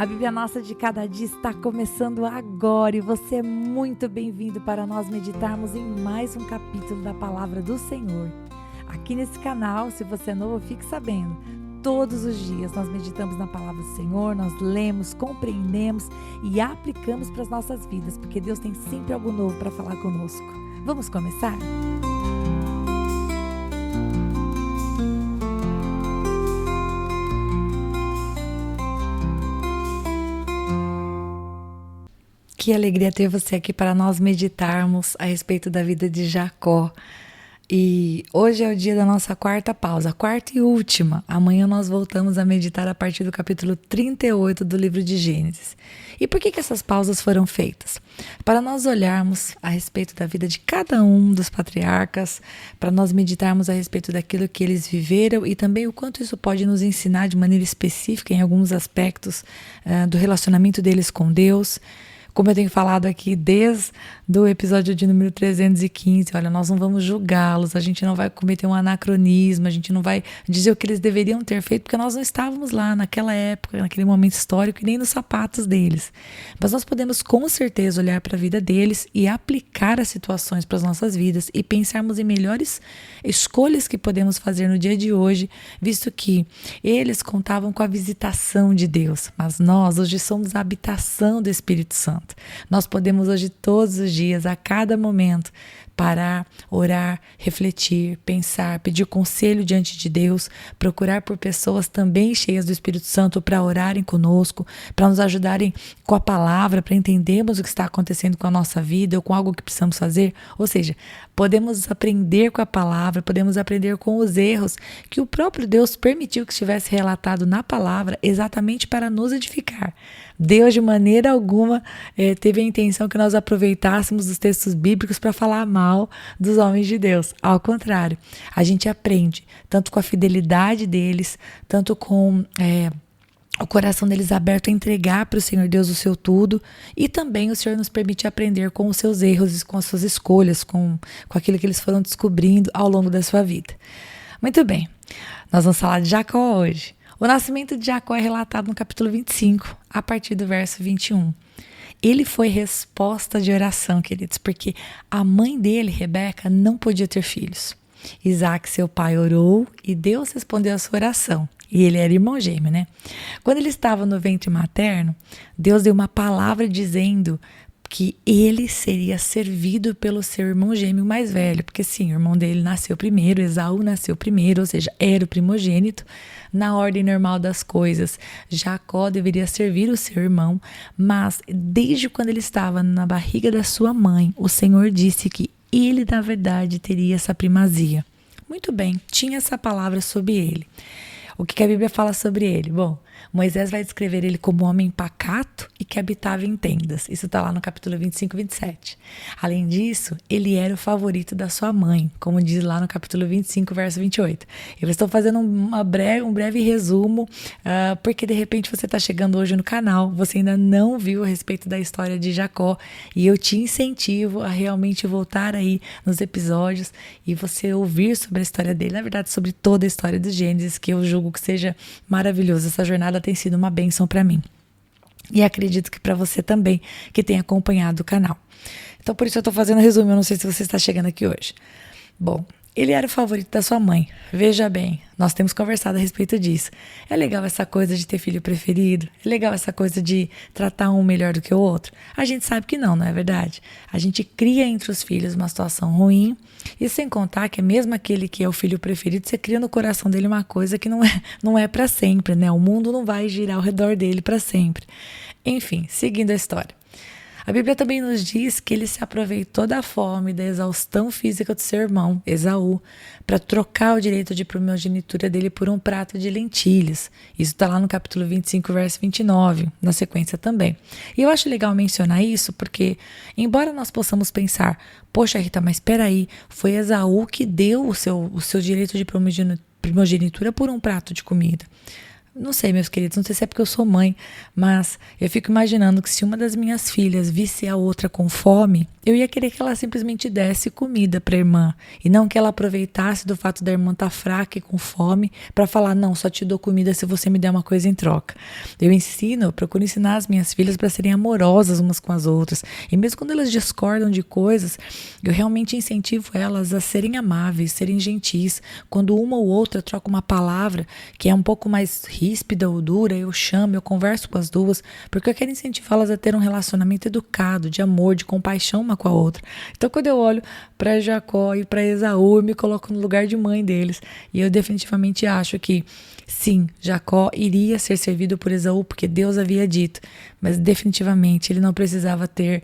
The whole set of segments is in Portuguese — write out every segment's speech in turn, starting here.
A Bíblia Nossa de Cada Dia está começando agora e você é muito bem-vindo para nós meditarmos em mais um capítulo da Palavra do Senhor. Aqui nesse canal, se você é novo, fique sabendo, todos os dias nós meditamos na Palavra do Senhor, nós lemos, compreendemos e aplicamos para as nossas vidas, porque Deus tem sempre algo novo para falar conosco. Vamos começar? Que alegria ter você aqui para nós meditarmos a respeito da vida de Jacó. E hoje é o dia da nossa quarta pausa, quarta e última. Amanhã nós voltamos a meditar a partir do capítulo 38 do livro de Gênesis. E por que essas pausas foram feitas? Para nós olharmos a respeito da vida de cada um dos patriarcas, para nós meditarmos a respeito daquilo que eles viveram e também o quanto isso pode nos ensinar de maneira específica em alguns aspectos do relacionamento deles com Deus. Como eu tenho falado aqui desde o episódio de número 315, olha, nós não vamos julgá-los, a gente não vai cometer um anacronismo, a gente não vai dizer o que eles deveriam ter feito, porque nós não estávamos lá naquela época, naquele momento histórico e nem nos sapatos deles. Mas nós podemos com certeza olhar para a vida deles e aplicar as situações para as nossas vidas e pensarmos em melhores escolhas que podemos fazer no dia de hoje, visto que eles contavam com a visitação de Deus, mas nós hoje somos a habitação do Espírito Santo. Nós podemos hoje todos os dias, a cada momento, parar, orar, refletir, pensar, pedir conselho diante de Deus, procurar por pessoas também cheias do Espírito Santo para orarem conosco, para nos ajudarem com a palavra, para entendermos o que está acontecendo com a nossa vida ou com algo que precisamos fazer. Ou seja, podemos aprender com a palavra, podemos aprender com os erros que o próprio Deus permitiu que estivesse relatado na palavra exatamente para nos edificar. Deus, de maneira alguma, teve a intenção que nós aproveitássemos os textos bíblicos para falar mal dos homens de Deus. Ao contrário, a gente aprende tanto com a fidelidade deles, tanto com o coração deles aberto a entregar para o Senhor Deus o seu tudo, e também o Senhor nos permite aprender com os seus erros, com as suas escolhas, com aquilo que eles foram descobrindo ao longo da sua vida. Muito bem, nós vamos falar de Jacó hoje. O nascimento de Jacó é relatado no capítulo 25, a partir do verso 21. Ele foi resposta de oração, queridos, porque a mãe dele, Rebeca, não podia ter filhos. Isaac, seu pai, orou e Deus respondeu a sua oração. E ele era irmão gêmeo, né? Quando ele estava no ventre materno, Deus deu uma palavra dizendo que ele seria servido pelo seu irmão gêmeo mais velho, porque sim, o irmão dele nasceu primeiro, Esaú nasceu primeiro, ou seja, era o primogênito. Na ordem normal das coisas, Jacó deveria servir o seu irmão, mas desde quando ele estava na barriga da sua mãe, o Senhor disse que ele, na verdade, teria essa primazia. Muito bem, tinha essa palavra sobre ele. O que a Bíblia fala sobre ele? Bom, Moisés vai descrever ele como um homem pacato e que habitava em tendas. Isso está lá no capítulo 25 e 27. Além disso, ele era o favorito da sua mãe, como diz lá no capítulo 25, verso 28. Eu estou fazendo um breve resumo, porque de repente você está chegando hoje no canal, você ainda não viu a respeito da história de Jacó, e eu te incentivo a realmente voltar aí nos episódios e você ouvir sobre a história dele, na verdade sobre toda a história dos Gênesis, que eu julgo que seja maravilhoso. Essa jornada tem sido uma bênção para mim. E acredito que para você também, que tem acompanhado o canal. Então, por isso eu estou fazendo um resumo, eu não sei se você está chegando aqui hoje. Bom, ele era o favorito da sua mãe. Veja bem, nós temos conversado a respeito disso. É legal essa coisa de ter filho preferido? É legal essa coisa de tratar um melhor do que o outro? A gente sabe que não é verdade? A gente cria entre os filhos uma situação ruim, e sem contar que mesmo aquele que é o filho preferido, você cria no coração dele uma coisa que não é para sempre, né? O mundo não vai girar ao redor dele para sempre. Enfim, seguindo a história. A Bíblia também nos diz que ele se aproveitou da fome e da exaustão física do seu irmão, Esaú, para trocar o direito de primogenitura dele por um prato de lentilhas. Isso está lá no capítulo 25, verso 29, na sequência também. E eu acho legal mencionar isso porque, embora nós possamos pensar, poxa Rita, mas espera aí, foi Esaú que deu o seu direito de primogenitura por um prato de comida. Não sei, meus queridos, não sei se é porque eu sou mãe, mas eu fico imaginando que se uma das minhas filhas visse a outra com fome, eu ia querer que ela simplesmente desse comida para a irmã e não que ela aproveitasse do fato da irmã estar fraca e com fome para falar, não, só te dou comida se você me der uma coisa em troca. Eu procuro ensinar as minhas filhas para serem amorosas umas com as outras. E mesmo quando elas discordam de coisas, eu realmente incentivo elas a serem amáveis, serem gentis. Quando uma ou outra troca uma palavra que é um pouco mais ríspida ou dura, eu chamo, eu converso com as duas, porque eu quero incentivá-las a ter um relacionamento educado, de amor, de compaixão uma com a outra. Então, quando eu olho para Jacó e para Esaú, eu me coloco no lugar de mãe deles. E eu definitivamente acho que, sim, Jacó iria ser servido por Esaú, porque Deus havia dito, mas definitivamente ele não precisava ter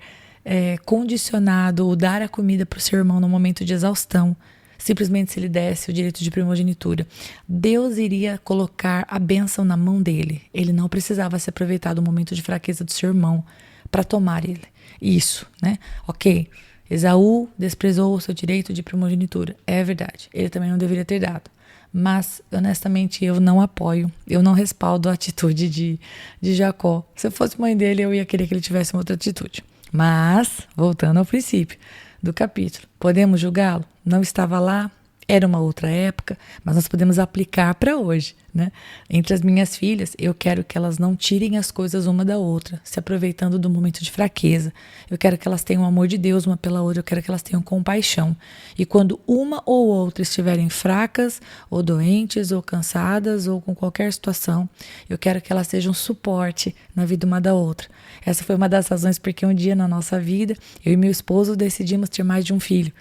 condicionado ou dar a comida para o seu irmão no momento de exaustão, simplesmente se ele desse o direito de primogenitura. Deus iria colocar a bênção na mão dele. Ele não precisava se aproveitar do momento de fraqueza do seu irmão para tomar ele. Isso, né? Ok, Esaú desprezou o seu direito de primogenitura. É verdade, ele também não deveria ter dado. Mas, honestamente, eu não apoio, eu não respaldo a atitude de Jacó. Se eu fosse mãe dele, eu ia querer que ele tivesse uma outra atitude. Mas, voltando ao princípio do capítulo, podemos julgá-lo? Não estava lá, era uma outra época, mas nós podemos aplicar para hoje, né? Entre as minhas filhas, eu quero que elas não tirem as coisas uma da outra, se aproveitando do momento de fraqueza. Eu quero que elas tenham o amor de Deus uma pela outra, eu quero que elas tenham compaixão. E quando uma ou outra estiverem fracas, ou doentes, ou cansadas, ou com qualquer situação, eu quero que elas sejam suporte na vida uma da outra. Essa foi uma das razões porque um dia na nossa vida, eu e meu esposo decidimos ter mais de um filho.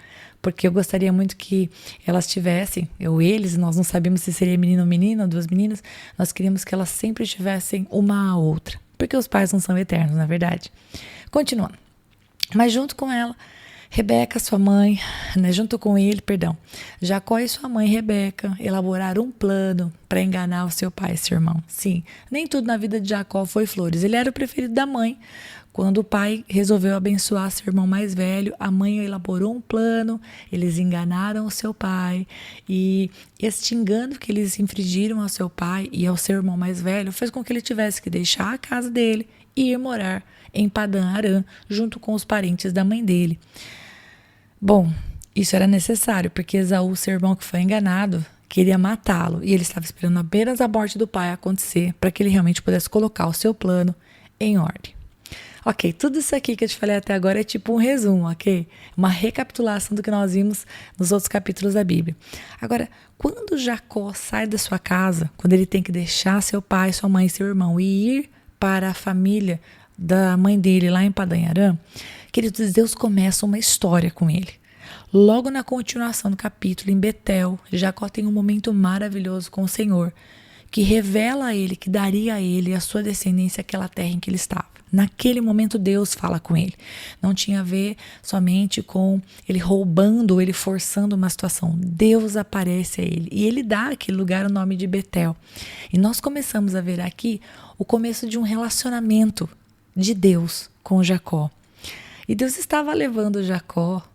Porque eu gostaria muito que elas tivessem, nós não sabíamos se seria menino ou menina, duas meninas, nós queríamos que elas sempre tivessem uma a outra, porque os pais não são eternos, na verdade. Continuando, mas junto com ela, Rebeca, sua mãe, junto com ele, Jacó e sua mãe Rebeca elaboraram um plano para enganar o seu pai e seu irmão. Sim, nem tudo na vida de Jacó foi flores, ele era o preferido da mãe. Quando o pai resolveu abençoar seu irmão mais velho, a mãe elaborou um plano, eles enganaram o seu pai, e este engano que eles infligiram ao seu pai e ao seu irmão mais velho fez com que ele tivesse que deixar a casa dele e ir morar em Padã Arã, junto com os parentes da mãe dele. Bom, isso era necessário, porque Esaú, seu irmão que foi enganado, queria matá-lo, e ele estava esperando apenas a morte do pai acontecer para que ele realmente pudesse colocar o seu plano em ordem. Ok, tudo isso aqui que eu te falei até agora é tipo um resumo, ok? Uma recapitulação do que nós vimos nos outros capítulos da Bíblia. Agora, quando Jacó sai da sua casa, quando ele tem que deixar seu pai, sua mãe e seu irmão e ir para a família da mãe dele lá em Padã Arã, queridos, Deus começa uma história com ele. Logo na continuação do capítulo, em Betel, Jacó tem um momento maravilhoso com o Senhor, que revela a ele que daria a ele e a sua descendência aquela terra em que ele estava. Naquele momento Deus fala com ele. Não tinha a ver somente com ele roubando ou ele forçando uma situação. Deus aparece a ele e ele dá àquele lugar o nome de Betel. E nós começamos a ver aqui o começo de um relacionamento de Deus com Jacó. E Deus estava levando Jacó,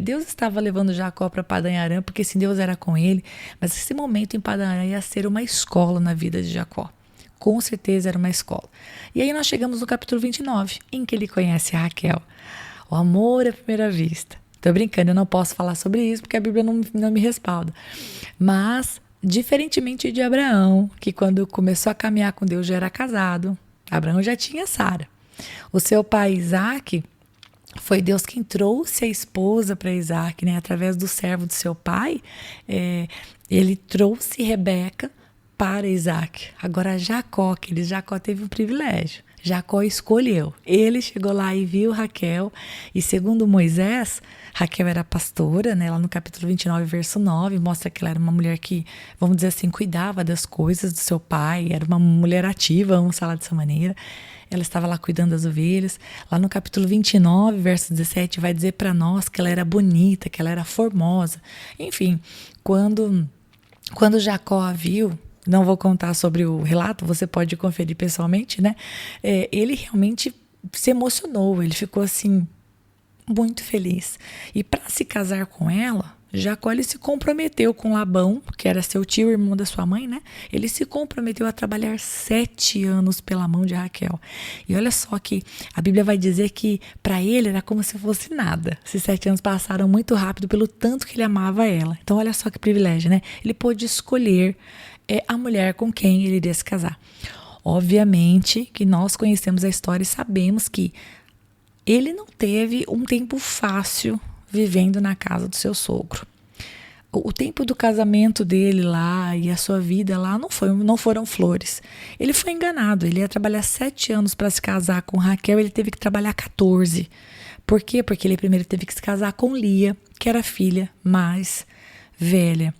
Deus estava levando Jacó para Padã Arã, porque sim, Deus era com ele, mas esse momento em Padã Arã ia ser uma escola na vida de Jacó. Com certeza era uma escola. E aí nós chegamos no capítulo 29, em que ele conhece a Raquel. O amor à primeira vista. Tô brincando, eu não posso falar sobre isso, porque a Bíblia não me respalda. Mas, diferentemente de Abraão, que quando começou a caminhar com Deus já era casado, Abraão já tinha Sara. O seu pai Isaac, foi Deus quem trouxe a esposa para Isaac, né? Através do servo do seu pai, ele trouxe Rebeca para Isaac. Agora Jacó teve um privilégio. Jacó escolheu. Ele chegou lá e viu Raquel, e segundo Moisés, Raquel era pastora, né? Lá no capítulo 29, verso 9, mostra que ela era uma mulher que, vamos dizer assim, cuidava das coisas do seu pai, era uma mulher ativa, vamos falar dessa maneira. Ela estava lá cuidando das ovelhas. Lá no capítulo 29, verso 17, vai dizer para nós que ela era bonita, que ela era formosa. Enfim, quando Jacó a viu, não vou contar sobre o relato, você pode conferir pessoalmente, né? Ele realmente se emocionou, ele ficou assim, muito feliz. E para se casar com ela, Jacó ele se comprometeu com Labão, que era seu tio, irmão da sua mãe, né? Ele se comprometeu a trabalhar 7 anos pela mão de Raquel. E olha só que a Bíblia vai dizer que para ele era como se fosse nada. Esses 7 anos passaram muito rápido pelo tanto que ele amava ela. Então olha só que privilégio, né? Ele pôde escolher a mulher com quem ele iria se casar. Obviamente que nós conhecemos a história e sabemos que ele não teve um tempo fácil vivendo na casa do seu sogro. O tempo do casamento dele lá e a sua vida lá não foram flores. Ele foi enganado. Ele ia trabalhar 7 anos para se casar com Raquel, ele teve que trabalhar 14. Por quê? Porque ele primeiro teve que se casar com Lia, que era a filha mais velha.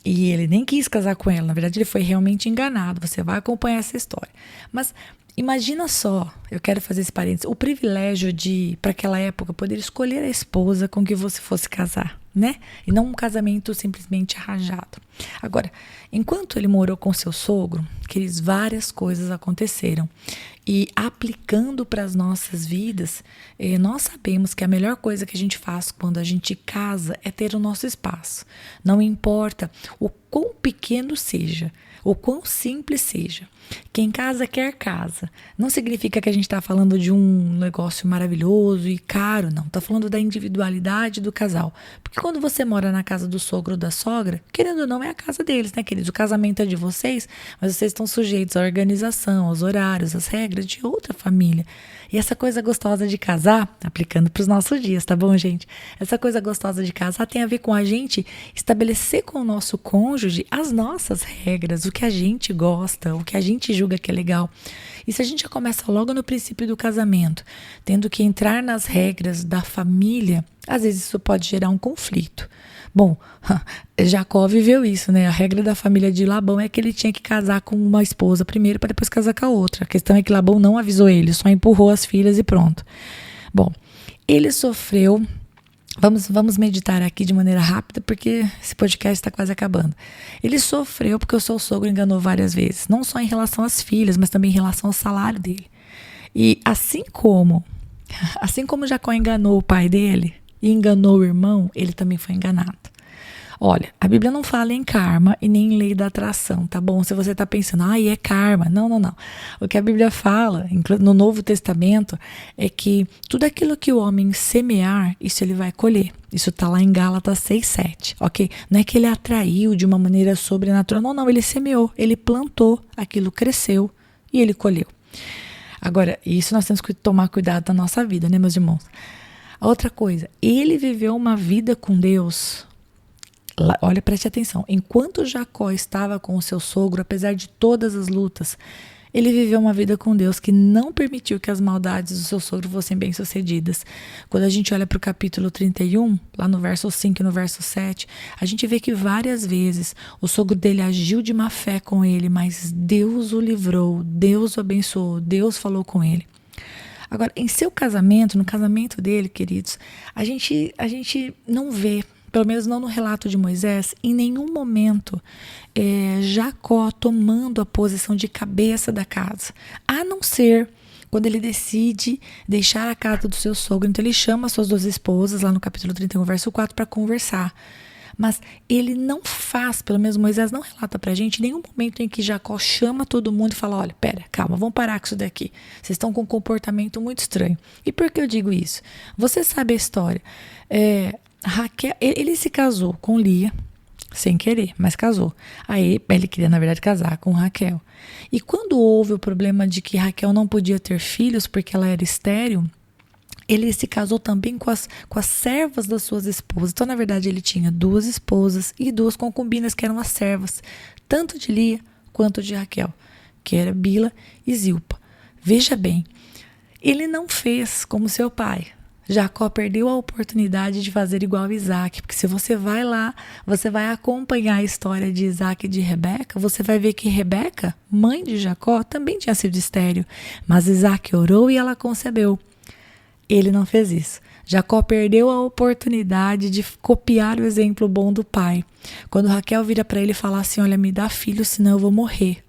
E ele nem quis casar com ela. Na verdade, ele foi realmente enganado. Você vai acompanhar essa história. Mas imagina só, eu quero fazer esse parênteses, o privilégio de, para aquela época, poder escolher a esposa com que você fosse casar, né? E não um casamento simplesmente arranjado. Agora, enquanto ele morou com seu sogro, queridos, várias coisas aconteceram. E aplicando para as nossas vidas, nós sabemos que a melhor coisa que a gente faz quando a gente casa é ter o nosso espaço. Não importa o quão pequeno seja, o quão simples seja. Quem casa quer casa. Não significa que a gente está falando de um negócio maravilhoso e caro, não. Está falando da individualidade do casal. Porque quando você mora na casa do sogro ou da sogra, querendo ou não, é a casa deles, né, queridos? O casamento é de vocês, mas vocês estão sujeitos à organização, aos horários, às regras de outra família. E essa coisa gostosa de casar, aplicando para os nossos dias, tá bom, gente? Essa coisa gostosa de casar tem a ver com a gente estabelecer com o nosso cônjuge as nossas regras, o que a gente gosta, o que a gente julga que é legal. E se a gente já começa logo no princípio do casamento, tendo que entrar nas regras da família, às vezes isso pode gerar um conflito. Bom, Jacó viveu isso, né? A regra da família de Labão é que ele tinha que casar com uma esposa primeiro para depois casar com a outra. A questão é que Labão não avisou ele, só empurrou as filhas e pronto. Bom, ele sofreu. Vamos meditar aqui de maneira rápida, porque esse podcast está quase acabando. Ele sofreu porque o seu sogro enganou várias vezes, não só em relação às filhas, mas também em relação ao salário dele. E assim como Jacó enganou o pai dele e enganou o irmão, ele também foi enganado. Olha, a Bíblia não fala em karma e nem em lei da atração, tá bom? Se você está pensando, é karma. Não. O que a Bíblia fala, no Novo Testamento, é que tudo aquilo que o homem semear, isso ele vai colher. Isso está lá em Gálatas 6:7, ok? Não é que ele atraiu de uma maneira sobrenatural, não, ele semeou, ele plantou, aquilo cresceu e ele colheu. Agora, isso nós temos que tomar cuidado na nossa vida, né, meus irmãos? A outra coisa, ele viveu uma vida com Deus. Olha, preste atenção. Enquanto Jacó estava com o seu sogro, apesar de todas as lutas, ele viveu uma vida com Deus que não permitiu que as maldades do seu sogro fossem bem-sucedidas. Quando a gente olha para o capítulo 31, lá no verso 5 e no verso 7, a gente vê que várias vezes o sogro dele agiu de má fé com ele, mas Deus o livrou, Deus o abençoou, Deus falou com ele. Agora, em seu casamento, no casamento dele, queridos, a gente não vê, pelo menos não no relato de Moisés, em nenhum momento Jacó tomando a posição de cabeça da casa, a não ser quando ele decide deixar a casa do seu sogro. Então ele chama as suas 2 esposas, lá no capítulo 31, verso 4, para conversar. Mas ele não faz, pelo menos Moisés não relata pra gente, nenhum momento em que Jacó chama todo mundo e fala, olha, pera, calma, vamos parar com isso daqui. Vocês estão com um comportamento muito estranho. E por que eu digo isso? Você sabe a história. Raquel, ele se casou com Lia, sem querer, mas casou. Aí ele queria, na verdade, casar com Raquel. E quando houve o problema de que Raquel não podia ter filhos porque ela era estéril, ele se casou também com as servas das suas esposas. Então, na verdade, ele tinha 2 esposas e 2 concubinas, que eram as servas, tanto de Lia quanto de Raquel, que era Bila e Zilpa. Veja bem, ele não fez como seu pai. Jacó perdeu a oportunidade de fazer igual a Isaac, porque se você vai lá, você vai acompanhar a história de Isaac e de Rebeca, você vai ver que Rebeca, mãe de Jacó, também tinha sido estéril, mas Isaac orou e ela concebeu. Ele não fez isso. Jacó perdeu a oportunidade de copiar o exemplo bom do pai. Quando Raquel vira para ele e fala assim, olha, me dá filho, senão eu vou morrer.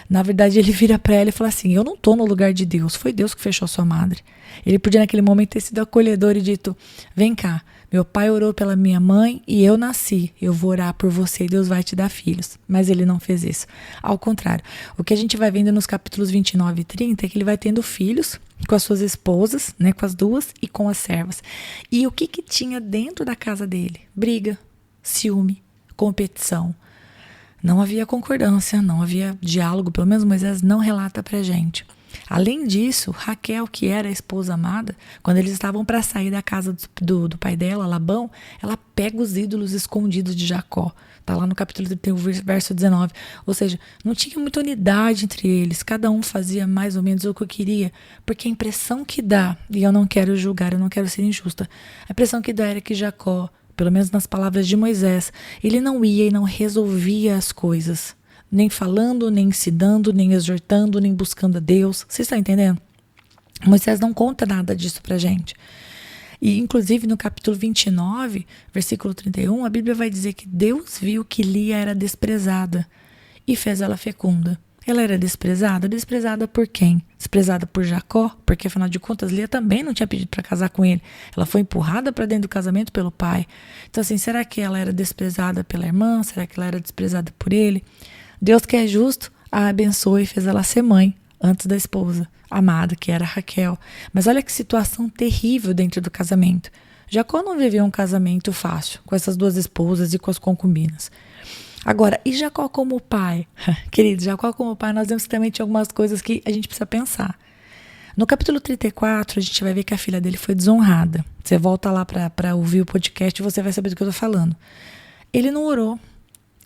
Na verdade, ele vira para ela e fala assim, eu não estou no lugar de Deus, foi Deus que fechou sua madre. Ele podia naquele momento ter sido acolhedor e dito, vem cá, Meu pai orou pela minha mãe e eu nasci. Eu vou orar por você e Deus vai te dar filhos. Mas ele não fez isso. Ao contrário, o que a gente vai vendo nos capítulos 29 e 30 é que ele vai tendo filhos com as suas esposas, né, com as duas e com as servas. E o que tinha dentro da casa dele? Briga, ciúme, competição. Não havia concordância, não havia diálogo, pelo menos Moisés não relata pra gente. Além disso, Raquel, que era a esposa amada, quando eles estavam para sair da casa do pai dela, Labão, ela pega os ídolos escondidos de Jacó. Está lá no capítulo 31, verso 19. Ou seja, não tinha muita unidade entre eles, cada um fazia mais ou menos o que eu queria, porque a impressão que dá, e eu não quero julgar, eu não quero ser injusta, a impressão que dá era que Jacó, pelo menos nas palavras de Moisés, ele não ia e não resolvia as coisas. Nem falando, nem ensinando, nem exortando, nem buscando a Deus. Vocês estão entendendo? Moisés não conta nada disso pra gente. E inclusive no capítulo 29, versículo 31, a Bíblia vai dizer que Deus viu que Lia era desprezada e fez ela fecunda. Ela era desprezada? Desprezada por quem? Desprezada por Jacó? Porque afinal de contas Lia também não tinha pedido para casar com ele. Ela foi empurrada para dentro do casamento pelo pai. Então assim, será que ela era desprezada pela irmã? Será que ela era desprezada por ele? Deus, que é justo, a abençoou e fez ela ser mãe antes da esposa amada, que era Raquel. Mas olha que situação terrível dentro do casamento. Jacó não viveu um casamento fácil com essas duas esposas e com as concubinas. Agora, e Jacó como pai? Querido, Jacó como pai, nós vemos que também tinha algumas coisas que a gente precisa pensar. No capítulo 34, a gente vai ver que a filha dele foi desonrada. Você volta lá para ouvir o podcast e você vai saber do que eu estou falando. Ele não orou,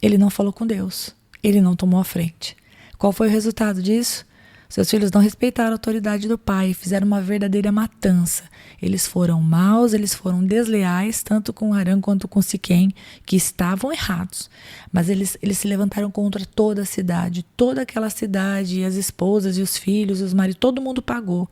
ele não falou com Deus, ele não tomou a frente. Qual foi o resultado disso? Seus filhos não respeitaram a autoridade do pai e fizeram uma verdadeira matança. Eles foram maus, eles foram desleais, tanto com Arã quanto com Siquém, que estavam errados. Mas eles se levantaram contra toda a cidade, toda aquela cidade, as esposas e os filhos, os maridos, todo mundo pagou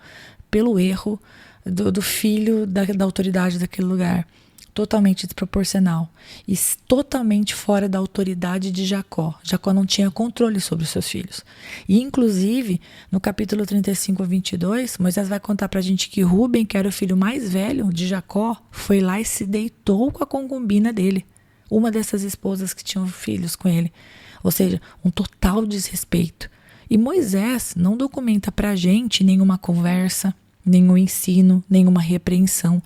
pelo erro do filho da autoridade daquele lugar. Totalmente desproporcional e totalmente fora da autoridade de Jacó. Jacó não tinha controle sobre os seus filhos. E, inclusive, no capítulo 35 a 22, Moisés vai contar pra gente que Rúben, que era o filho mais velho de Jacó, foi lá e se deitou com a concubina dele, uma dessas esposas que tinham filhos com ele. Ou seja, um total desrespeito. E Moisés não documenta pra gente nenhuma conversa, nenhum ensino, nenhuma repreensão,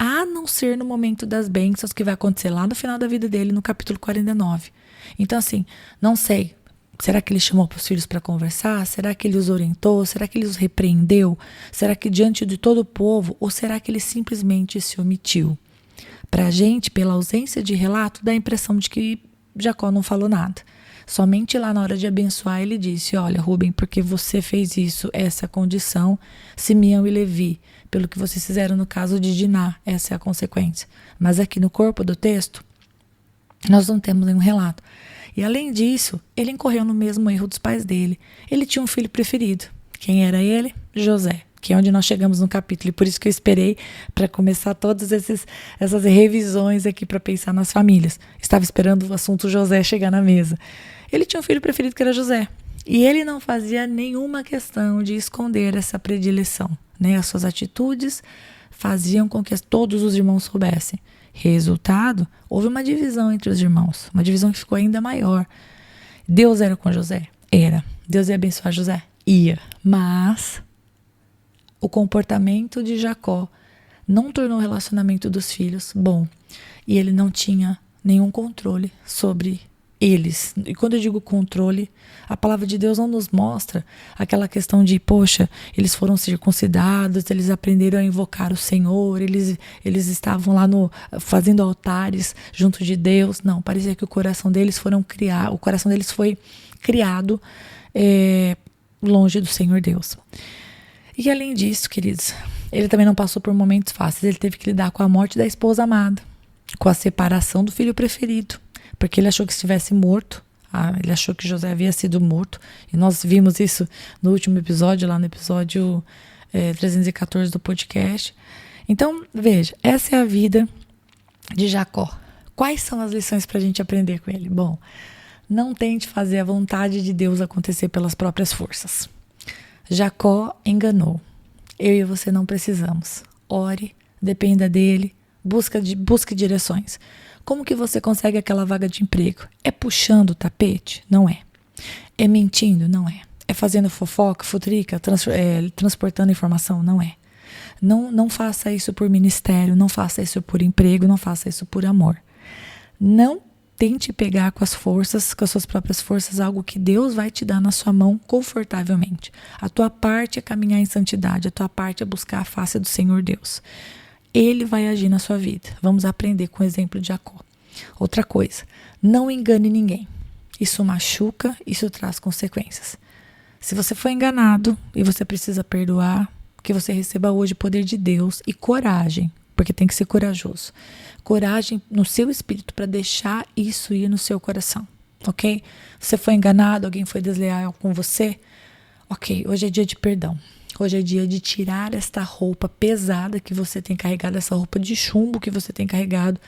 a não ser no momento das bênçãos que vai acontecer lá no final da vida dele, no capítulo 49. Então, assim, não sei. Será que ele chamou para os filhos para conversar? Será que ele os orientou? Será que ele os repreendeu? Será que diante de todo o povo? Ou será que ele simplesmente se omitiu? Para a gente, pela ausência de relato, dá a impressão de que Jacó não falou nada. Somente lá na hora de abençoar ele disse: olha, Rúben, porque você fez isso, essa é a condição, Simeão e Levi, pelo que vocês fizeram no caso de Diná, essa é a consequência. Mas aqui no corpo do texto, nós não temos nenhum relato. E além disso, ele incorreu no mesmo erro dos pais dele. Ele tinha um filho preferido. Quem era ele? José, que é onde nós chegamos no capítulo. E por isso que eu esperei para começar todas essas revisões aqui para pensar nas famílias. Estava esperando o assunto José chegar na mesa. Ele tinha um filho preferido que era José. E ele não fazia nenhuma questão de esconder essa predileção, né? As suas atitudes faziam com que todos os irmãos soubessem. Resultado, houve uma divisão entre os irmãos, uma divisão que ficou ainda maior. Deus era com José? Era. Deus ia abençoar José? Ia. Mas o comportamento de Jacó não tornou o relacionamento dos filhos bom. E ele não tinha nenhum controle sobre eles. E quando eu digo controle, a palavra de Deus não nos mostra aquela questão de, poxa, eles foram circuncidados, eles aprenderam a invocar o Senhor, eles estavam lá fazendo altares junto de Deus. Não, parecia que o coração deles foi criado longe do Senhor Deus. E além disso, queridos, ele também não passou por momentos fáceis. Ele teve que lidar com a morte da esposa amada, com a separação do filho preferido, porque ele achou que estivesse morto. Ele achou que José havia sido morto. E nós vimos isso no último episódio, lá no episódio 314 do podcast. Então, veja, essa é a vida de Jacó. Quais são as lições para a gente aprender com ele? Bom, não tente fazer a vontade de Deus acontecer pelas próprias forças. Jacó enganou. Eu e você não precisamos. Ore, dependa dele, Busque direções. Como que você consegue aquela vaga de emprego? É puxando o tapete? Não é. É mentindo? Não é. É fazendo fofoca, futrica, transportando informação? Não é. Não faça isso por ministério, não faça isso por emprego, não faça isso por amor. Não tente pegar com as suas próprias forças, algo que Deus vai te dar na sua mão confortavelmente. A tua parte é caminhar em santidade, a tua parte é buscar a face do Senhor Deus. Ele vai agir na sua vida. Vamos aprender com o exemplo de Jacó. Outra coisa, não engane ninguém. Isso machuca, isso traz consequências. Se você foi enganado e você precisa perdoar, que você receba hoje o poder de Deus e coragem, porque tem que ser corajoso. Coragem no seu espírito para deixar isso ir no seu coração, ok? Você foi enganado, alguém foi desleal com você, ok, hoje é dia de perdão. Hoje é dia de tirar esta roupa pesada que você tem carregado, essa roupa de chumbo que você tem carregado,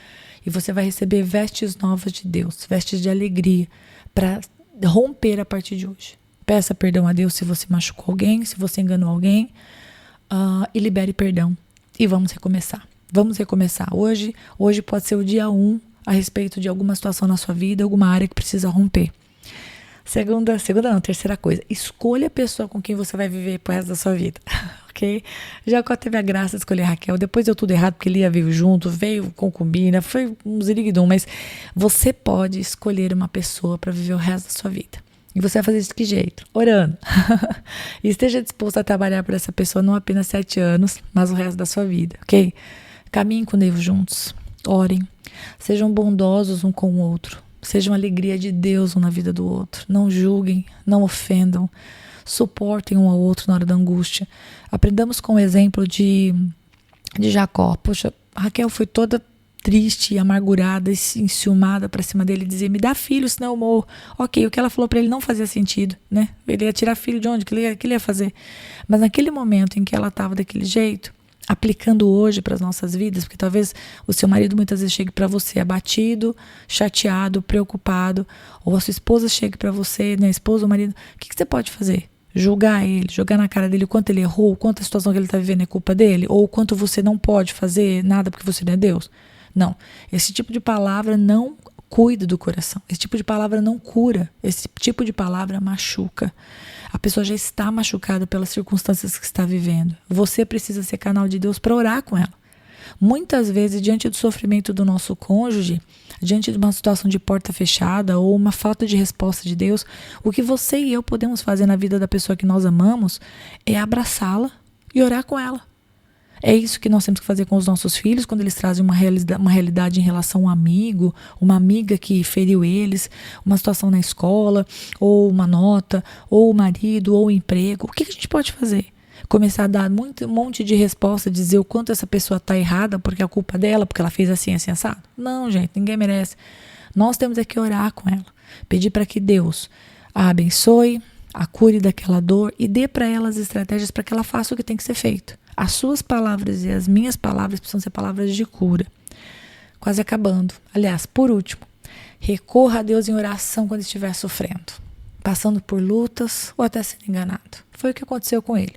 e você vai receber vestes novas de Deus, vestes de alegria, para romper a partir de hoje. Peça perdão a Deus se você machucou alguém, se você enganou alguém, e libere perdão. E vamos recomeçar. Vamos recomeçar. Hoje pode ser o dia 1 a respeito de alguma situação na sua vida, alguma área que precisa romper. Terceira coisa. Escolha a pessoa com quem você vai viver pro resto da sua vida. Ok? Jacó teve a graça de escolher Raquel. Depois deu tudo errado porque Lia veio junto, veio concubina, foi um ziriguidum. Mas você pode escolher uma pessoa para viver o resto da sua vida. E você vai fazer isso de que jeito? Orando. E esteja disposto a trabalhar por essa pessoa não apenas 7 anos, mas o resto da sua vida, ok? Caminhem com Deus juntos. Orem. Sejam bondosos um com o outro. Sejam a alegria de Deus um na vida do outro. Não julguem, não ofendam. Suportem um ao outro na hora da angústia. Aprendamos com o exemplo de Jacó. Poxa, Raquel foi toda triste, amargurada e enciumada para cima dele, dizer, me dá filho, senão eu morro. Ok, o que ela falou para ele não fazia sentido, né? Ele ia tirar filho de onde? O que ele ia fazer? Mas naquele momento em que ela estava daquele jeito, aplicando hoje para as nossas vidas, porque talvez o seu marido muitas vezes chegue para você abatido, chateado, preocupado, ou a sua esposa chegue para você, né, esposa ou marido, o que você pode fazer? Julgar ele, jogar na cara dele o quanto ele errou, o quanto a situação que ele está vivendo é culpa dele, ou o quanto você não pode fazer nada porque você não é Deus. Não, esse tipo de palavra não cuida do coração, esse tipo de palavra não cura, esse tipo de palavra machuca. A pessoa já está machucada pelas circunstâncias que está vivendo. Você precisa ser canal de Deus para orar com ela. Muitas vezes, diante do sofrimento do nosso cônjuge, diante de uma situação de porta fechada ou uma falta de resposta de Deus, o que você e eu podemos fazer na vida da pessoa que nós amamos é abraçá-la e orar com ela. É isso que nós temos que fazer com os nossos filhos quando eles trazem uma realidade em relação a um amigo, uma amiga que feriu eles, uma situação na escola, ou uma nota, ou o marido, ou o emprego. O que a gente pode fazer? Começar a dar um monte de resposta, dizer o quanto essa pessoa está errada porque é a culpa dela, porque ela fez assim, assim, assado? Não, gente, ninguém merece. Nós temos é que orar com ela, pedir para que Deus a abençoe, a cure daquela dor e dê para ela as estratégias para que ela faça o que tem que ser feito. As suas palavras e as minhas palavras precisam ser palavras de cura. Quase acabando. Aliás, por último, recorra a Deus em oração quando estiver sofrendo, passando por lutas ou até sendo enganado. Foi o que aconteceu com ele.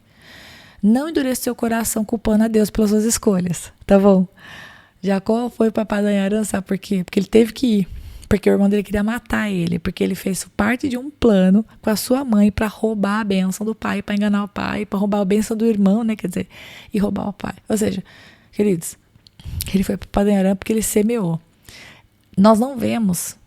Não endureça seu coração culpando a Deus pelas suas escolhas, tá bom? Jacó foi para Padan Aram, sabe por quê? Porque ele teve que ir. Porque o irmão dele queria matar ele, porque ele fez parte de um plano com a sua mãe para roubar a bênção do pai, para enganar o pai, para roubar a bênção do irmão, né? Quer dizer, e roubar o pai. Ou seja, queridos, ele foi para Padan Aram porque ele semeou. Nós não vemos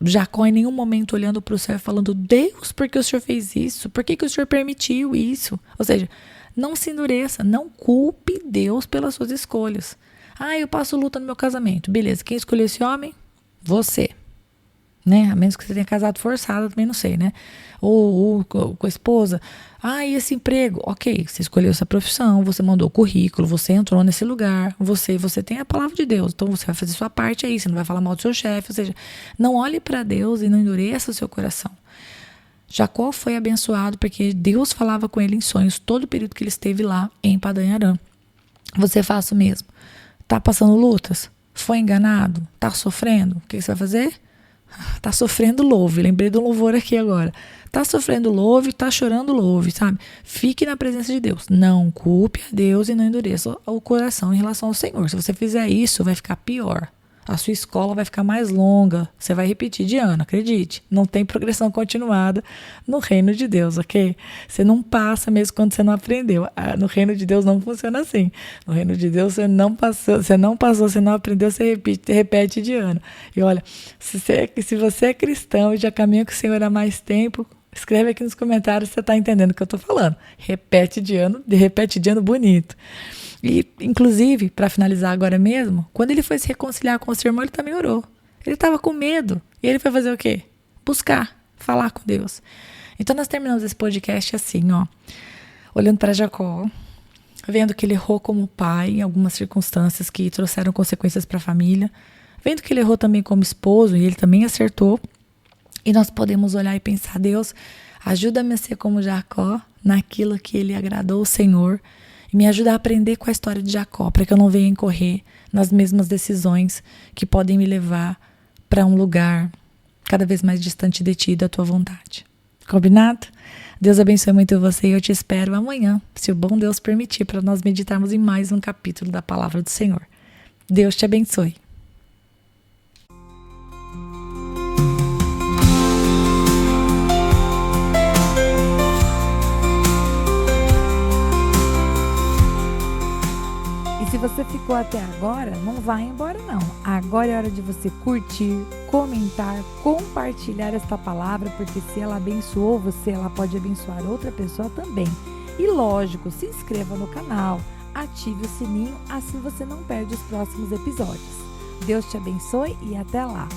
Jacó em nenhum momento olhando para o céu e falando, Deus, por que o Senhor fez isso? Por que o Senhor permitiu isso? Ou seja, não se endureça, não culpe Deus pelas suas escolhas. Ah, eu passo luta no meu casamento. Beleza, quem escolheu esse homem? Você, né? A menos que você tenha casado forçado, também não sei, né? Ou com a esposa. Ah, e esse emprego? Ok, você escolheu essa profissão, você mandou o currículo, você entrou nesse lugar, você tem a palavra de Deus, então você vai fazer sua parte aí, você não vai falar mal do seu chefe, ou seja, não olhe para Deus e não endureça o seu coração. Jacó foi abençoado porque Deus falava com ele em sonhos todo o período que ele esteve lá em Padan Aram. Você faça o mesmo. Tá passando lutas? Foi enganado? Tá sofrendo? O que você vai fazer? Tá sofrendo, louve. Lembrei do louvor aqui agora. Tá sofrendo, louve. Tá chorando, louve, sabe? Fique na presença de Deus. Não culpe a Deus e não endureça o coração em relação ao Senhor. Se você fizer isso, vai ficar pior. A sua escola vai ficar mais longa. Você vai repetir de ano, acredite. Não tem progressão continuada no reino de Deus, ok? Você não passa mesmo quando você não aprendeu. No reino de Deus não funciona assim. No reino de Deus você não passou, você não aprendeu, você repete de ano. E olha, se você é cristão e já caminha com o Senhor há mais tempo, escreve aqui nos comentários se você está entendendo o que eu estou falando. Repete de ano bonito. E, inclusive, para finalizar agora mesmo, quando ele foi se reconciliar com o seu irmão, ele também orou. Ele estava com medo. E ele foi fazer o quê? Buscar, falar com Deus. Então, nós terminamos esse podcast assim, ó. Olhando para Jacó, vendo que ele errou como pai em algumas circunstâncias que trouxeram consequências para a família. Vendo que ele errou também como esposo e ele também acertou. E nós podemos olhar e pensar, Deus, ajuda-me a ser como Jacó naquilo que ele agradou o Senhor. E me ajuda a aprender com a história de Jacó, para que eu não venha incorrer nas mesmas decisões que podem me levar para um lugar cada vez mais distante de ti e da tua vontade. Combinado? Deus abençoe muito você e eu te espero amanhã, se o bom Deus permitir, para nós meditarmos em mais um capítulo da Palavra do Senhor. Deus te abençoe. Se você ficou até agora, não vai embora não. Agora é hora de você curtir, comentar, compartilhar esta palavra, porque se ela abençoou você, ela pode abençoar outra pessoa também. E lógico, se inscreva no canal, ative o sininho, assim você não perde os próximos episódios. Deus te abençoe e até lá!